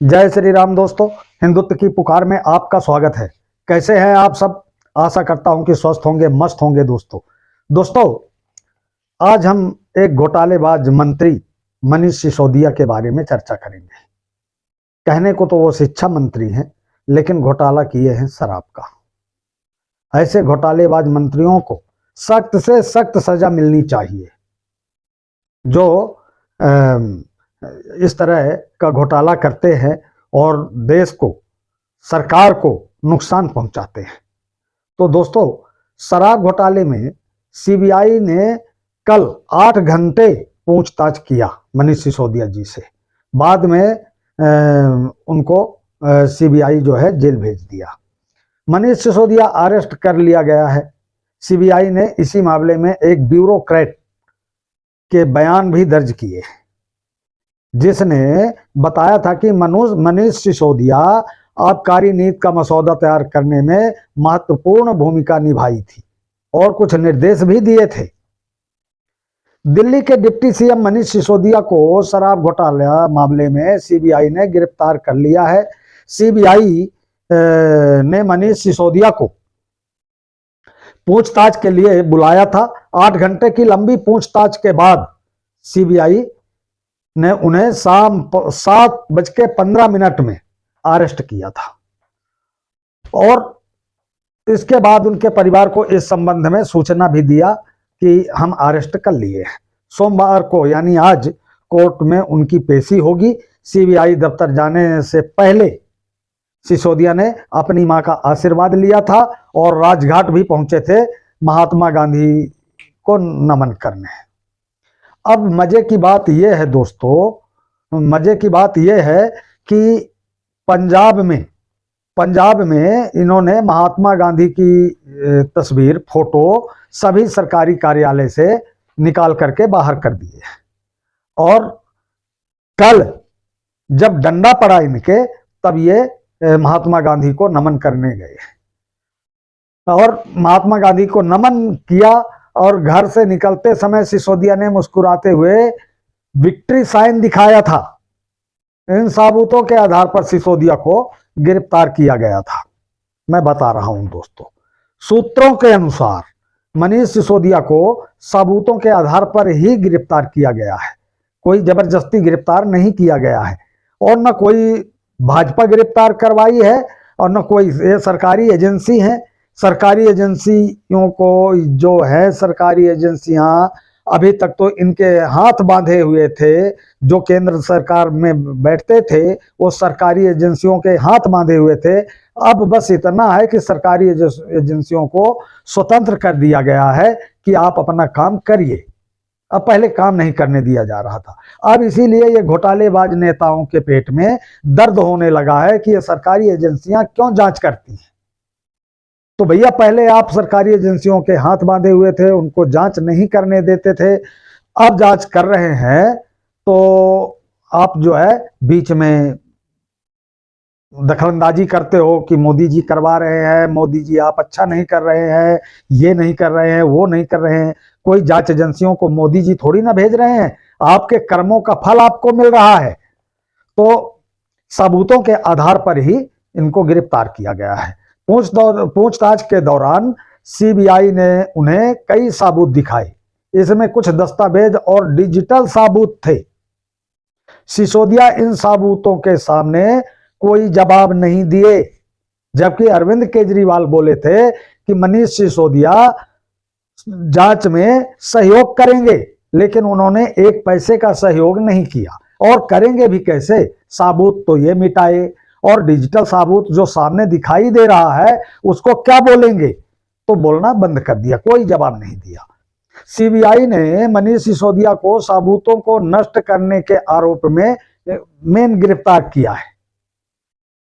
जय श्री राम दोस्तों, हिंदुत्व की पुकार में आपका स्वागत है। कैसे हैं आप सब? आशा करता हूं कि स्वस्थ होंगे, मस्त होंगे। दोस्तों आज हम एक घोटालेबाज मंत्री मनीष सिसोदिया के बारे में चर्चा करेंगे। कहने को तो वो शिक्षा मंत्री हैं, लेकिन घोटाला किए हैं शराब का। ऐसे घोटालेबाज मंत्रियों को सख्त से सख्त सजा मिलनी चाहिए, जो इस तरह का घोटाला करते हैं और देश को, सरकार को नुकसान पहुंचाते हैं। तो दोस्तों, शराब घोटाले में सीबीआई ने कल 8 घंटे पूछताछ किया मनीष सिसोदिया जी से। बाद में उनको सीबीआई जो है जेल भेज दिया। मनीष सिसोदिया अरेस्ट कर लिया गया है। सीबीआई ने इसी मामले में एक ब्यूरोक्रेट के बयान भी दर्ज किए, जिसने बताया था कि मनीष सिसोदिया आबकारी नीति का मसौदा तैयार करने में महत्वपूर्ण भूमिका निभाई थी और कुछ निर्देश भी दिए थे। दिल्ली के डिप्टी सीएम मनीष सिसोदिया को शराब घोटाला मामले में सीबीआई ने गिरफ्तार कर लिया है। सीबीआई ने मनीष सिसोदिया को पूछताछ के लिए बुलाया था। 8 घंटे की लंबी पूछताछ के बाद सीबीआई ने उन्हें शाम 7:15 में अरेस्ट किया था और इसके बाद उनके परिवार को इस संबंध में सूचना भी दिया कि हम अरेस्ट कर लिए हैं। सोमवार को यानी आज कोर्ट में उनकी पेशी होगी। सीबीआई दफ्तर जाने से पहले सिसोदिया ने अपनी मां का आशीर्वाद लिया था और राजघाट भी पहुंचे थे महात्मा गांधी को नमन करने। अब मजे की बात यह है दोस्तों, मजे की बात यह है कि पंजाब में इन्होंने महात्मा गांधी की तस्वीर, फोटो सभी सरकारी कार्यालय से निकाल करके बाहर कर दिए। और कल जब डंडा पड़ा इनके, तब ये महात्मा गांधी को नमन करने गए और महात्मा गांधी को नमन किया। और घर से निकलते समय सिसोदिया ने मुस्कुराते हुए विक्ट्री साइन दिखाया था। इन सबूतों के आधार पर सिसोदिया को गिरफ्तार किया गया था। मैं बता रहा हूं दोस्तों, सूत्रों के अनुसार मनीष सिसोदिया को सबूतों के आधार पर ही गिरफ्तार किया गया है। कोई जबरदस्ती गिरफ्तार नहीं किया गया है और न कोई भाजपा गिरफ्तार करवाई है और न कोई, ये सरकारी एजेंसी है। सरकारी एजेंसियों को जो है, सरकारी एजेंसियां अभी तक तो इनके हाथ बांधे हुए थे। जो केंद्र सरकार में बैठते थे वो सरकारी एजेंसियों के हाथ बांधे हुए थे। अब बस इतना है कि सरकारी एजेंसियों को स्वतंत्र कर दिया गया है कि आप अपना काम करिए। अब पहले काम नहीं करने दिया जा रहा था। अब इसीलिए ये घोटालेबाज नेताओं के पेट में दर्द होने लगा है कि ये सरकारी एजेंसियां क्यों जांच करती हैं। तो भैया, पहले आप सरकारी एजेंसियों के हाथ बांधे हुए थे, उनको जांच नहीं करने देते थे। अब जांच कर रहे हैं तो आप जो है बीच में दखलंदाजी करते हो कि मोदी जी करवा रहे हैं, मोदी जी आप अच्छा नहीं कर रहे हैं, ये नहीं कर रहे हैं, वो नहीं कर रहे हैं। कोई जांच एजेंसियों को मोदी जी थोड़ी ना भेज रहे हैं, आपके कर्मों का फल आपको मिल रहा है। तो सबूतों के आधार पर ही इनको गिरफ्तार किया गया है। पूछताछ के दौरान सीबीआई ने उन्हें कई सबूत दिखाए। इसमें कुछ दस्तावेज और डिजिटल सबूत थे। सिसोदिया इन सबूतों के सामने कोई जवाब नहीं दिए, जबकि अरविंद केजरीवाल बोले थे कि मनीष सिसोदिया जांच में सहयोग करेंगे, लेकिन उन्होंने एक पैसे का सहयोग नहीं किया। और करेंगे भी कैसे? सबूत तो ये मिटाए और डिजिटल सबूत जो सामने दिखाई दे रहा है उसको क्या बोलेंगे? तो बोलना बंद कर दिया, कोई जवाब नहीं दिया। सीबीआई ने मनीष सिसोदिया को सबूतों को नष्ट करने के आरोप में मेन गिरफ्तार किया है।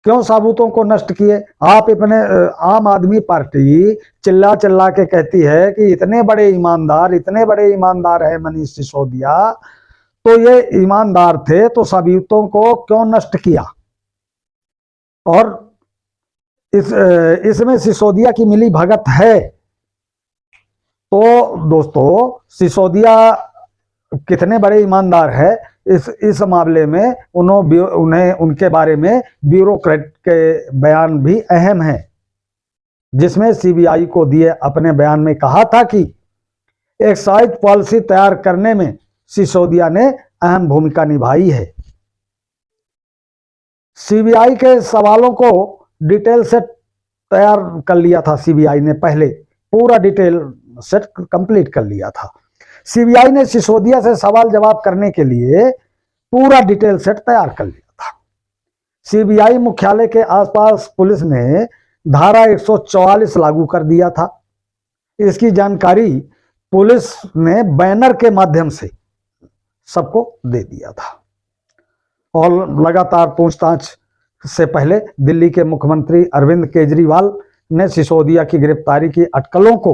क्यों सबूतों को नष्ट किए? आप अपने आम आदमी पार्टी चिल्ला चिल्ला के कहती है कि इतने बड़े ईमानदार है मनीष सिसोदिया, तो ये ईमानदार थे तो सबूतों को क्यों नष्ट किया? और इसमें सिसोदिया की मिली भगत है। तो दोस्तों, सिसोदिया कितने बड़े ईमानदार है इस मामले में उन्हें उनके बारे में ब्यूरोक्रेट के बयान भी अहम है, जिसमें सीबीआई को दिए अपने बयान में कहा था कि एक्साइज पॉलिसी तैयार करने में सिसोदिया ने अहम भूमिका निभाई है। सीबीआई के सवालों को डिटेल से तैयार कर लिया था सीबीआई ने, पहले पूरा डिटेल सेट कंप्लीट कर लिया था। सीबीआई ने सिसोदिया से सवाल जवाब करने के लिए पूरा डिटेल सेट तैयार कर लिया था। सीबीआई मुख्यालय के आसपास पुलिस ने धारा 144 लागू कर दिया था। इसकी जानकारी पुलिस ने बैनर के माध्यम से सबको दे दिया था। और लगातार पूछताछ से पहले दिल्ली के मुख्यमंत्री अरविंद केजरीवाल ने सिसोदिया की गिरफ्तारी की अटकलों को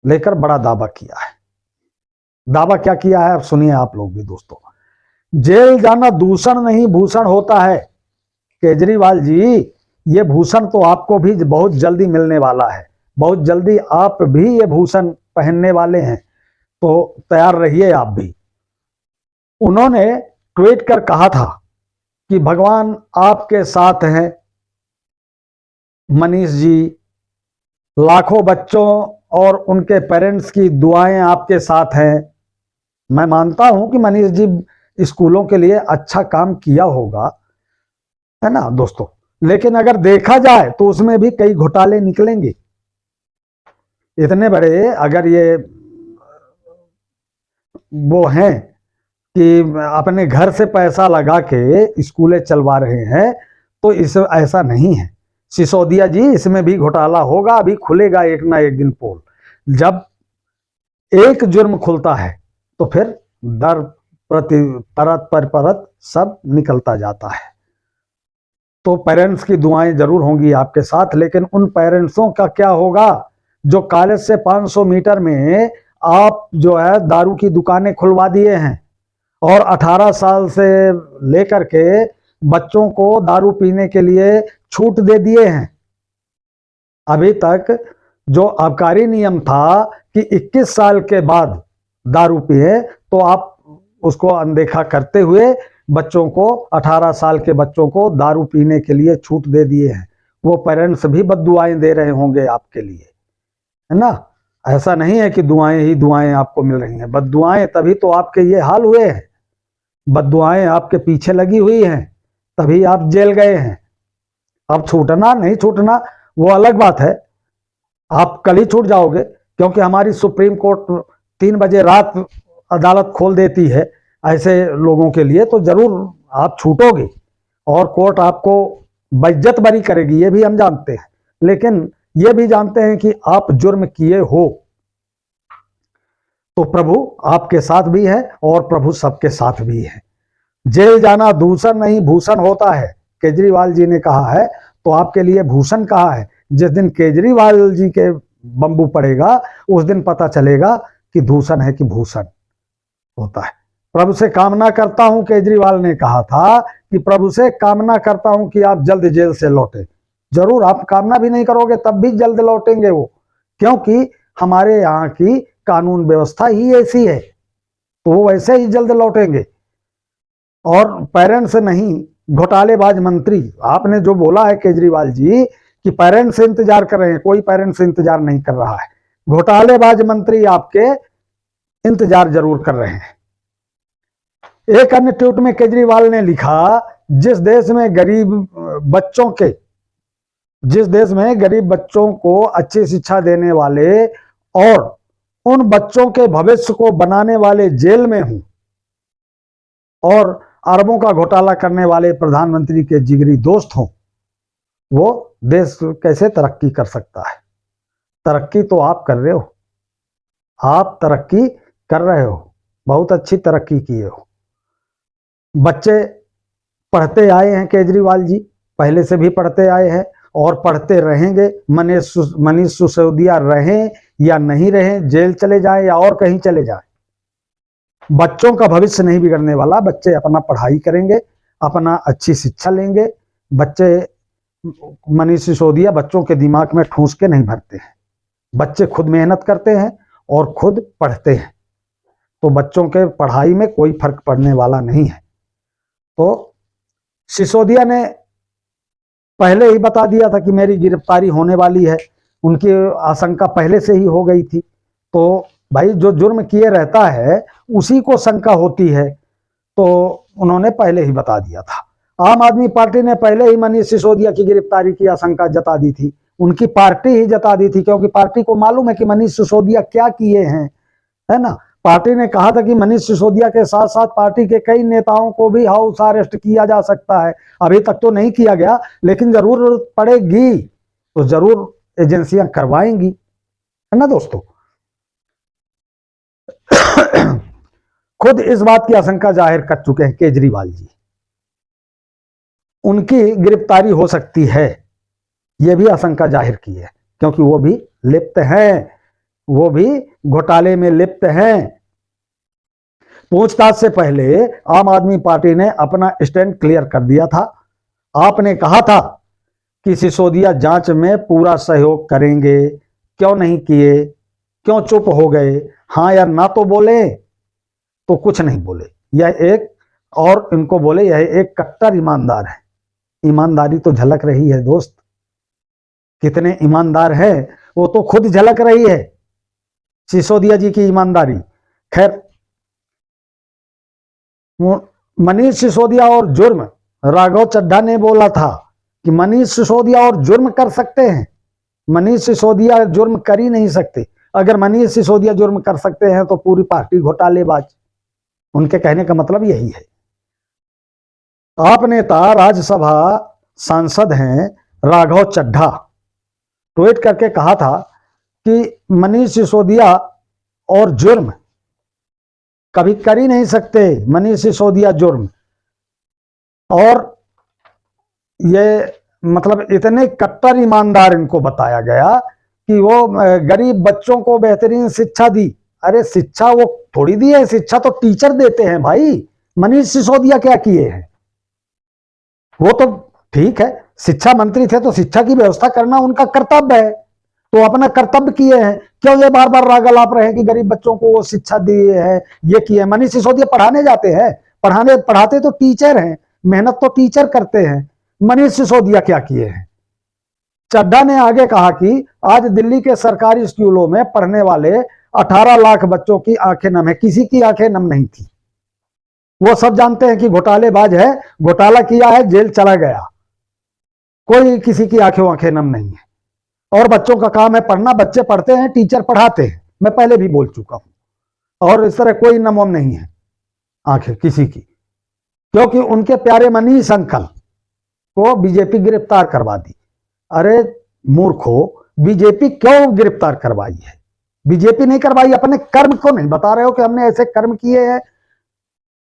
लेकर बड़ा दावा किया है। दावा क्या किया है, अब सुनिए आप लोग भी दोस्तों। जेल जाना दूषण नहीं भूषण होता है। केजरीवाल जी, ये भूषण तो आपको भी बहुत जल्दी मिलने वाला है, बहुत जल्दी आप भी ये भूषण पहनने वाले हैं, तो तैयार रहिए आप भी। उन्होंने ट्वीट कर कहा था कि भगवान आपके साथ हैं मनीष जी, लाखों बच्चों और उनके पेरेंट्स की दुआएं आपके साथ हैं। मैं मानता हूं कि मनीष जी स्कूलों के लिए अच्छा काम किया होगा, है ना दोस्तों, लेकिन अगर देखा जाए तो उसमें भी कई घोटाले निकलेंगे। इतने बड़े अगर ये वो हैं कि अपने घर से पैसा लगा के स्कूलें चलवा रहे हैं, तो इस ऐसा नहीं है सिसोदिया जी, इसमें भी घोटाला होगा, अभी खुलेगा एक ना एक दिन पोल। जब एक जुर्म खुलता है तो फिर दर प्रति परत पर परत सब निकलता जाता है। तो पेरेंट्स की दुआएं जरूर होंगी आपके साथ, लेकिन उन पेरेंट्सों का क्या होगा जो कॉलेज से 500 मीटर में आप जो है दारू की दुकानें खुलवा दिए हैं और 18 साल से लेकर के बच्चों को दारू पीने के लिए छूट दे दिए हैं। अभी तक जो आबकारी नियम था कि 21 साल के बाद दारू पिए, तो आप उसको अनदेखा करते हुए बच्चों को 18 साल के बच्चों को दारू पीने के लिए छूट दे दिए हैं। वो पेरेंट्स भी बद्दुआएं दे रहे होंगे आपके लिए, है ना। ऐसा नहीं है कि दुआएं ही दुआएं आपको मिल रही हैं, बद्दुआएं तभी तो आपके ये हाल हुए हैं। बद्दुआएं आपके पीछे लगी हुई हैं, तभी आप जेल गए हैं। अब छूटना नहीं छूटना वो अलग बात है, आप कल ही छूट जाओगे, क्योंकि हमारी सुप्रीम कोर्ट 3 बजे रात अदालत खोल देती है ऐसे लोगों के लिए, तो जरूर आप छूटोगे और कोर्ट आपको बेइज्जत बरी करेगी, ये भी हम जानते हैं। लेकिन ये भी जानते हैं कि आप जुर्म किए हो तो प्रभु आपके साथ भी है और प्रभु सबके साथ भी है। जेल जाना दूषण नहीं भूषण होता है, केजरीवाल जी ने कहा है, तो आपके लिए भूषण कहा है। जिस दिन केजरीवाल जी के बम्बू पड़ेगा उस दिन पता चलेगा कि दूषण है कि भूषण होता है। प्रभु से कामना करता हूं, केजरीवाल ने कहा था कि प्रभु से कामना करता हूं कि आप जल्द जेल से लौटे। जरूर, आप कामना भी नहीं करोगे तब भी जल्द लौटेंगे वो, क्योंकि हमारे यहाँ की कानून व्यवस्था ही ऐसी है, तो वो वैसे ही जल्द लौटेंगे। और पेरेंट्स नहीं, घोटालेबाज मंत्री, आपने जो बोला है केजरीवाल जी कि पेरेंट्स से इंतजार कर रहे हैं, कोई पेरेंट्स से इंतजार नहीं कर रहा है, घोटालेबाज मंत्री आपके इंतजार जरूर कर रहे हैं। एक अन्य ट्वीट में केजरीवाल ने लिखा, जिस देश में गरीब बच्चों को अच्छी शिक्षा देने वाले और उन बच्चों के भविष्य को बनाने वाले जेल में हूं, और अरबों का घोटाला करने वाले प्रधानमंत्री के जिगरी दोस्त हों, वो देश कैसे तरक्की कर सकता है। तरक्की तो आप कर रहे हो, आप तरक्की कर रहे हो, बहुत अच्छी तरक्की किए हो। बच्चे पढ़ते आए हैं केजरीवाल जी, पहले से भी पढ़ते आए हैं और पढ़ते रहेंगे। मनीष सिसोदिया रहें या नहीं रहें, जेल चले जाएं या और कहीं चले जाएं, बच्चों का भविष्य नहीं बिगड़ने वाला। बच्चे अपना पढ़ाई करेंगे, अपना अच्छी शिक्षा लेंगे। बच्चे, मनीष सिसोदिया बच्चों के दिमाग में ठूंस के नहीं भरते हैं, बच्चे खुद मेहनत करते हैं और खुद पढ़ते हैं। तो बच्चों के पढ़ाई में कोई फर्क पड़ने वाला नहीं है। तो सिसोदिया ने पहले ही बता दिया था कि मेरी गिरफ्तारी होने वाली है, उनकी आशंका पहले से ही हो गई थी। तो भाई जो जुर्म किए रहता है उसी को शंका होती है, तो उन्होंने पहले ही बता दिया था। आम आदमी पार्टी ने पहले ही मनीष सिसोदिया की गिरफ्तारी की आशंका जता दी थी, उनकी पार्टी ही जता दी थी, क्योंकि पार्टी को मालूम है कि मनीष सिसोदिया क्या किए हैं, है ना। पार्टी ने कहा था कि मनीष सिसोदिया के साथ साथ पार्टी के कई नेताओं को भी हाउस अरेस्ट किया जा सकता है। अभी तक तो नहीं किया गया, लेकिन जरूरत पड़ेगी तो जरूर एजेंसियां करवाएंगी, है ना दोस्तों। खुद इस बात की आशंका जाहिर कर चुके हैं केजरीवाल जी, उनकी गिरफ्तारी हो सकती है, यह भी आशंका जाहिर की है, क्योंकि वो भी लिप्त हैं, वो भी घोटाले में लिप्त हैं। पूछताछ से पहले आम आदमी पार्टी ने अपना स्टैंड क्लियर कर दिया था। आपने कहा था कि सिसोदिया जांच में पूरा सहयोग करेंगे, क्यों नहीं किए, क्यों चुप हो गए, हाँ या ना तो बोले, तो कुछ नहीं बोले। यह एक, और इनको बोले यह एक कट्टर ईमानदार है। ईमानदारी तो झलक रही है दोस्त, कितने ईमानदार हैं वो तो खुद झलक रही है सिसोदिया जी की ईमानदारी। खैर, मनीष सिसोदिया और जुर्म, राघव चड्ढा ने बोला था कि मनीष सिसोदिया और जुर्म कर सकते हैं, मनीष सिसोदिया जुर्म कर ही नहीं सकते। अगर मनीष सिसोदिया जुर्म कर सकते हैं तो पूरी पार्टी घोटालेबाज, उनके कहने का मतलब यही है। आप नेता राज्यसभा सांसद हैं राघव चड्ढा, ट्वीट करके कहा था कि मनीष सिसोदिया और जुर्म कभी कर ही नहीं सकते, मनीष सिसोदिया जुर्म। और ये मतलब इतने कट्टर ईमानदार इनको बताया गया कि वो गरीब बच्चों को बेहतरीन शिक्षा दी। अरे शिक्षा वो थोड़ी दी है, शिक्षा तो टीचर देते हैं भाई। मनीष सिसोदिया क्या किए हैं? वो तो ठीक है, शिक्षा मंत्री थे तो शिक्षा की व्यवस्था करना उनका कर्तव्य है, तो अपना कर्तव्य किए हैं। क्यों ये बार बार रागलाप रहे हैं कि गरीब बच्चों को वो शिक्षा दिए है, ये किए। मनीष सिसोदिया पढ़ाने जाते हैं, पढ़ाते तो टीचर हैं, मेहनत तो टीचर करते हैं। मनीष सिसोदिया क्या किए हैं? चड्ढा ने आगे कहा कि आज दिल्ली के सरकारी स्कूलों में पढ़ने वाले 18 लाख बच्चों की आंखें नम है, किसी की आंखें नम नहीं थी। वो सब जानते हैं कि घोटालेबाज है, घोटाला किया है, जेल चला गया, कोई किसी की आंखें नम नहीं है। और बच्चों का काम है पढ़ना, बच्चे पढ़ते हैं, टीचर पढ़ाते हैं, मैं पहले भी बोल चुका हूं। और इस तरह कोई नमोम नहीं है आंखें किसी की, क्योंकि उनके प्यारे मनीष अंकल को बीजेपी गिरफ्तार करवा दी। अरे मूर्खो, बीजेपी क्यों गिरफ्तार करवाई है? बीजेपी नहीं करवाई, अपने कर्म को नहीं बता रहे हो कि हमने ऐसे कर्म किए हैं,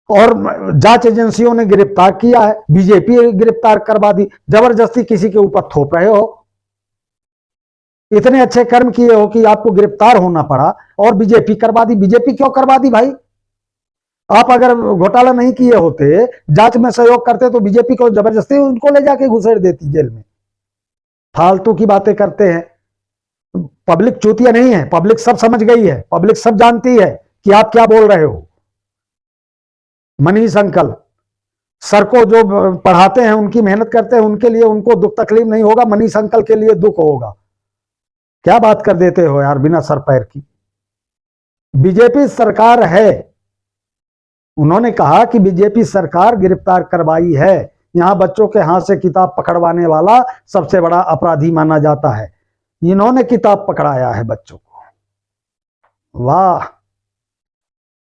और जांच एजेंसियों ने गिरफ्तार किया है, बीजेपी गिरफ्तार करवा दी। जबरदस्ती किसी के ऊपर थोप रहे हो। इतने अच्छे कर्म किए हो कि आपको गिरफ्तार होना पड़ा और बीजेपी करवा दी। बीजेपी क्यों करवा दी भाई? आप अगर घोटाला नहीं किए होते, जांच में सहयोग करते, तो बीजेपी को जबरदस्ती उनको ले जाके घुसेड़ देती जेल में। फालतू की बातें करते हैं। पब्लिक चूतिया नहीं है, पब्लिक सब समझ गई है, पब्लिक सब जानती है कि आप क्या बोल रहे हो। मनीष अंकल सर को जो पढ़ाते हैं, उनकी मेहनत करते हैं, उनके लिए उनको दुख तकलीफ नहीं होगा, मनीष अंकल के लिए दुख होगा। क्या बात कर देते हो यार बिना सर पैर की। बीजेपी सरकार है, उन्होंने कहा कि बीजेपी सरकार गिरफ्तार करवाई है। यहां बच्चों के हाथ से किताब पकड़वाने वाला सबसे बड़ा अपराधी माना जाता है, इन्होंने किताब पकड़ाया है बच्चों को। वाह,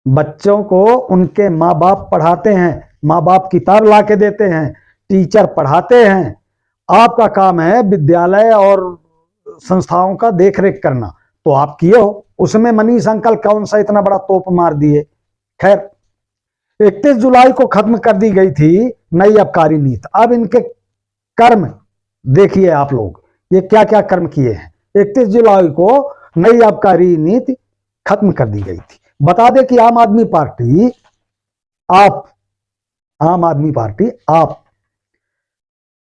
बच्चों को उनके माँ बाप पढ़ाते हैं, माँ बाप किताब ला के देते हैं, टीचर पढ़ाते हैं। आपका काम है विद्यालय और संस्थाओं का देखरेख करना, तो आप किए हो। उसमें मनीष अंकल कौन सा इतना बड़ा तोप मार दिए। खैर, 31 जुलाई को खत्म कर दी गई थी नई आबकारी नीति। अब इनके कर्म देखिए आप लोग, ये क्या क्या कर्म किए हैं। 31 जुलाई को नई आबकारी नीति खत्म कर दी गई थी। बता दें कि आम आदमी पार्टी आप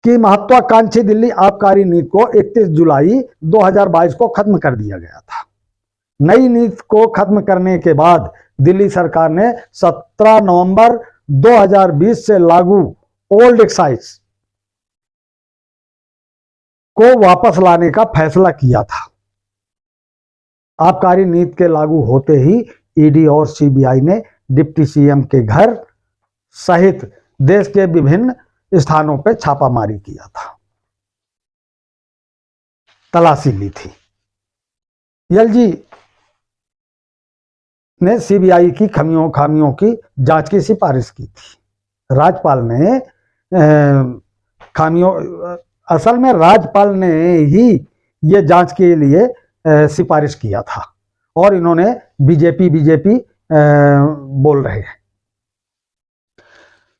की महत्वाकांक्षी दिल्ली आबकारी नीति को 31 जुलाई 2022 को खत्म कर दिया गया था। नई नीति को खत्म करने के बाद दिल्ली सरकार ने 17 नवंबर 2020 से लागू ओल्ड एक्साइज को वापस लाने का फैसला किया था। आबकारी नीति के लागू होते ही ईडी और सीबीआई ने डिप्टी सीएम के घर सहित देश के विभिन्न स्थानों पर छापामारी किया था, तलाशी ली थी। एलजी ने सीबीआई की खामियों की जांच की सिफारिश की थी। राज्यपाल ने असल में राज्यपाल ने ही ये जांच के लिए सिफारिश किया था और इन्होंने बीजेपी बोल रहे हैं।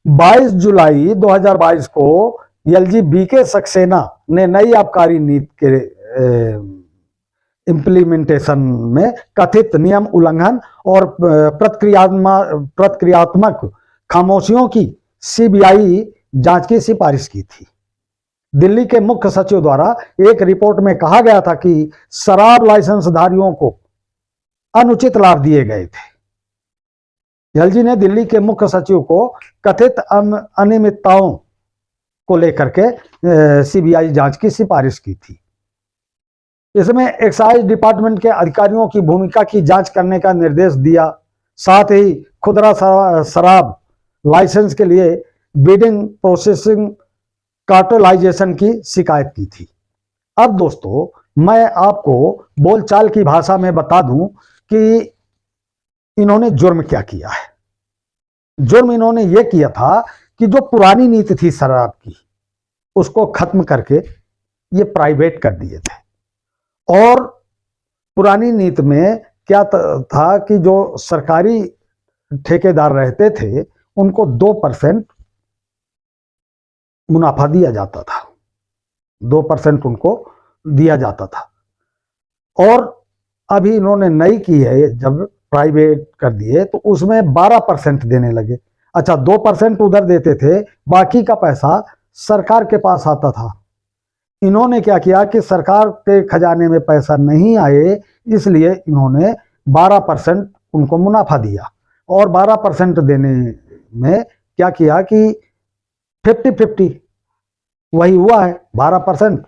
22 जुलाई 2022 को एलजी बीके सक्सेना ने नई आबकारी नीति के इम्प्लीमेंटेशन में कथित नियम उल्लंघन और प्रतिक्रियात्मक खामोशियों की सीबीआई जांच की सिफारिश की थी। दिल्ली के मुख्य सचिव द्वारा एक रिपोर्ट में कहा गया था कि शराब लाइसेंसधारियों को अनुचित लाभ दिए गए थे। एलजी ने दिल्ली के मुख्य सचिव को कथित अनियमितताओं को लेकर के सीबीआई जांच की सिफारिश की थी। इसमें एक्साइज डिपार्टमेंट के अधिकारियों की भूमिका की जांच करने का निर्देश दिया। साथ ही खुदरा शराब लाइसेंस के लिए बिडिंग प्रोसेसिंग कार्टेलाइजेशन की शिकायत की थी। अब दोस्तों मैं आपको बोलचाल की भाषा में बता दूं कि इन्होंने जुर्म क्या किया है। जुर्म इन्होंने ये किया था कि जो पुरानी नीति थी शराब की उसको खत्म करके ये प्राइवेट कर दिए थे। और पुरानी नीति में क्या था कि जो सरकारी ठेकेदार रहते थे उनको 2% मुनाफा दिया जाता था, 2% उनको दिया जाता था। और अभी इन्होंने नई की है, जब प्राइवेट कर दिए तो उसमें 12% देने लगे। अच्छा 2% उधर देते थे, बाकी का पैसा सरकार के पास आता था। इन्होंने क्या किया कि सरकार के खजाने में पैसा नहीं आए, इसलिए इन्होंने 12% उनको मुनाफा दिया। और 12% देने में क्या किया कि 50-50 वही हुआ है। 12%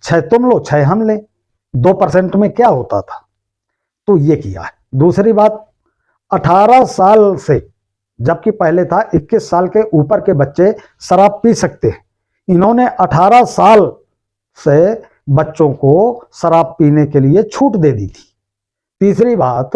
6 तुम लो 6 हम लें, 2% में क्या होता था, तो ये किया है। दूसरी बात, 18 साल से, जबकि पहले था 21 साल के ऊपर के बच्चे शराब पी सकते हैं, इन्होंने 18 साल से बच्चों को शराब पीने के लिए छूट दे दी थी। तीसरी बात,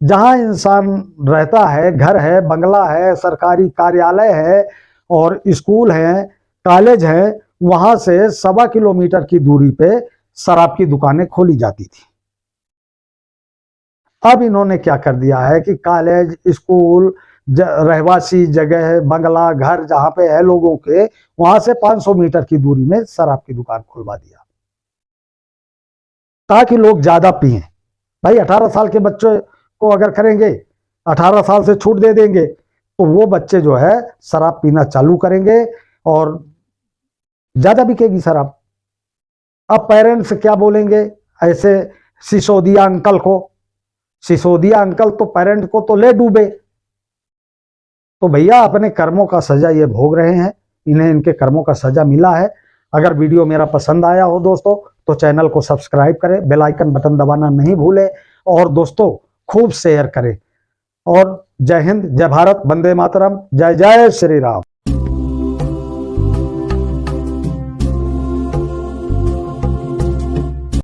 जहां इंसान रहता है, घर है, बंगला है, सरकारी कार्यालय है और स्कूल है, कॉलेज है, वहां से 1.25 किलोमीटर की दूरी पे शराब की दुकानें खोली जाती थी। अब इन्होंने क्या कर दिया है कि कॉलेज, स्कूल, रहवासी जगह, बंगला, घर जहां पे है लोगों के, वहां से 500 मीटर की दूरी में शराब की दुकान खुलवा दिया ताकि लोग ज्यादा पिएं। भाई 18 साल के बच्चे को अगर करेंगे, 18 साल से छूट दे देंगे, तो वो बच्चे जो है शराब पीना चालू करेंगे और ज्यादा बिकेगी शराब। अब पेरेंट्स क्या बोलेंगे ऐसे सिसोदिया अंकल को? सिसोदिया अंकल तो पेरेंट को तो ले डूबे। तो भैया अपने कर्मों का सजा ये भोग रहे हैं, इन्हें इनके कर्मों का सजा मिला है। अगर वीडियो मेरा पसंद आया हो दोस्तों तो चैनल को सब्सक्राइब करें, बेल आइकन बटन दबाना नहीं भूलें और दोस्तों खूब शेयर करें। और जय हिंद, जय भारत, वंदे मातरम, जय जय श्री राम।